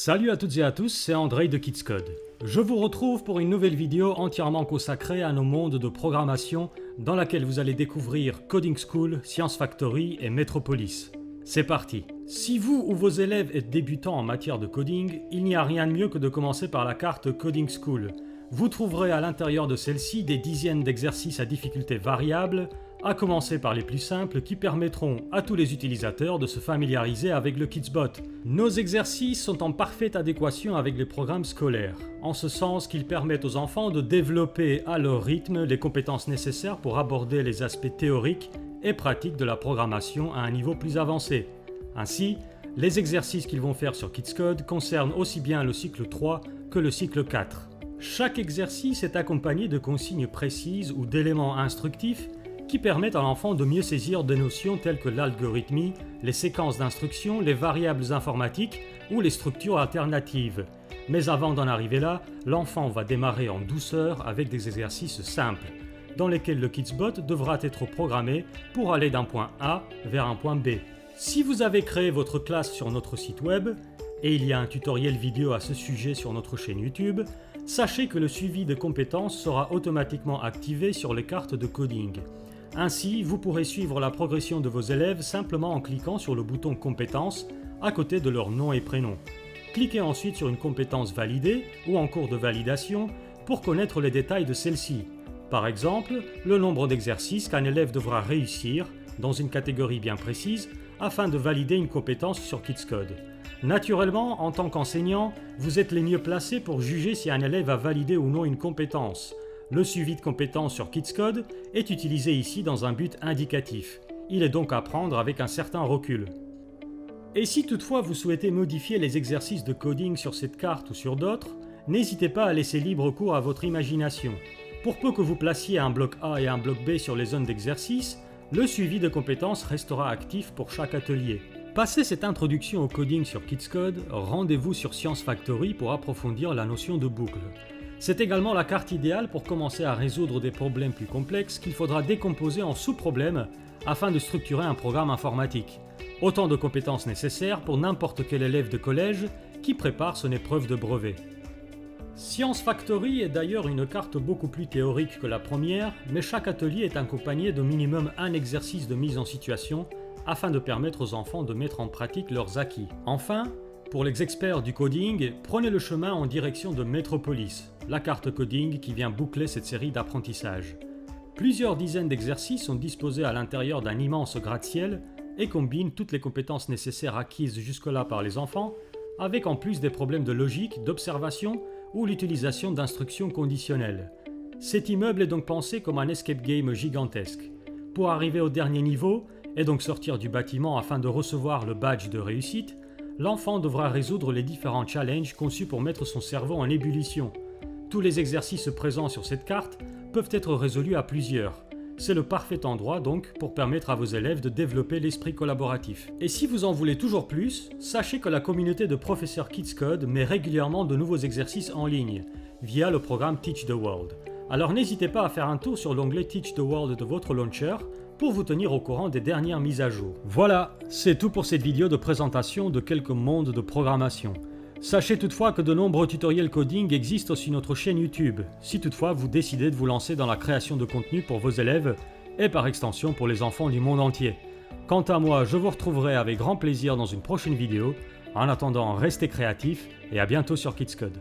Salut à toutes et à tous, c'est Andrei de Kids Code. Je vous retrouve pour une nouvelle vidéo entièrement consacrée à nos mondes de programmation dans laquelle vous allez découvrir Coding School, Science Factory et Metropolis. C'est parti. Si vous ou vos élèves êtes débutants en matière de coding, il n'y a rien de mieux que de commencer par la carte Coding School. Vous trouverez à l'intérieur de celle-ci des dizaines d'exercices à difficulté variable, à commencer par les plus simples qui permettront à tous les utilisateurs de se familiariser avec le Kidsbot. Nos exercices sont en parfaite adéquation avec les programmes scolaires, en ce sens qu'ils permettent aux enfants de développer à leur rythme les compétences nécessaires pour aborder les aspects théoriques et pratiques de la programmation à un niveau plus avancé. Ainsi, les exercices qu'ils vont faire sur Kids Code concernent aussi bien le cycle 3 que le cycle 4. Chaque exercice est accompagné de consignes précises ou d'éléments instructifs qui permettent à l'enfant de mieux saisir des notions telles que l'algorithmie, les séquences d'instructions, les variables informatiques ou les structures alternatives. Mais avant d'en arriver là, l'enfant va démarrer en douceur avec des exercices simples, dans lesquels le Kidsbot devra être programmé pour aller d'un point A vers un point B. Si vous avez créé votre classe sur notre site web, et il y a un tutoriel vidéo à ce sujet sur notre chaîne YouTube, sachez que le suivi de compétences sera automatiquement activé sur les cartes de coding. Ainsi, vous pourrez suivre la progression de vos élèves simplement en cliquant sur le bouton Compétences à côté de leur nom et prénom. Cliquez ensuite sur une compétence validée ou en cours de validation pour connaître les détails de celle-ci. Par exemple, le nombre d'exercices qu'un élève devra réussir dans une catégorie bien précise afin de valider une compétence sur Kids Code. Naturellement, en tant qu'enseignant, vous êtes les mieux placés pour juger si un élève a validé ou non une compétence. Le suivi de compétences sur Kids Code est utilisé ici dans un but indicatif. Il est donc à prendre avec un certain recul. Et si toutefois vous souhaitez modifier les exercices de coding sur cette carte ou sur d'autres, n'hésitez pas à laisser libre cours à votre imagination. Pour peu que vous placiez un bloc A et un bloc B sur les zones d'exercice, le suivi de compétences restera actif pour chaque atelier. Passé cette introduction au coding sur Kids Code, rendez-vous sur Science Factory pour approfondir la notion de boucle. C'est également la carte idéale pour commencer à résoudre des problèmes plus complexes qu'il faudra décomposer en sous-problèmes afin de structurer un programme informatique. Autant de compétences nécessaires pour n'importe quel élève de collège qui prépare son épreuve de brevet. Science Factory est d'ailleurs une carte beaucoup plus théorique que la première, mais chaque atelier est accompagné de minimum un exercice de mise en situation afin de permettre aux enfants de mettre en pratique leurs acquis. Enfin, pour les experts du coding, prenez le chemin en direction de Metropolis, la carte coding qui vient boucler cette série d'apprentissages. Plusieurs dizaines d'exercices sont disposés à l'intérieur d'un immense gratte-ciel et combinent toutes les compétences nécessaires acquises jusque-là par les enfants, avec en plus des problèmes de logique, d'observation ou l'utilisation d'instructions conditionnelles. Cet immeuble est donc pensé comme un escape game gigantesque. Pour arriver au dernier niveau, et donc sortir du bâtiment afin de recevoir le badge de réussite, l'enfant devra résoudre les différents challenges conçus pour mettre son cerveau en ébullition. Tous les exercices présents sur cette carte peuvent être résolus à plusieurs. C'est le parfait endroit donc pour permettre à vos élèves de développer l'esprit collaboratif. Et si vous en voulez toujours plus, sachez que la communauté de professeurs Kids Code met régulièrement de nouveaux exercices en ligne, via le programme Teach the World. Alors n'hésitez pas à faire un tour sur l'onglet Teach the World de votre launcher pour vous tenir au courant des dernières mises à jour. Voilà, c'est tout pour cette vidéo de présentation de quelques mondes de programmation. Sachez toutefois que de nombreux tutoriels coding existent sur notre chaîne YouTube, si toutefois vous décidez de vous lancer dans la création de contenu pour vos élèves et par extension pour les enfants du monde entier. Quant à moi, je vous retrouverai avec grand plaisir dans une prochaine vidéo. En attendant, restez créatifs et à bientôt sur Kids Code.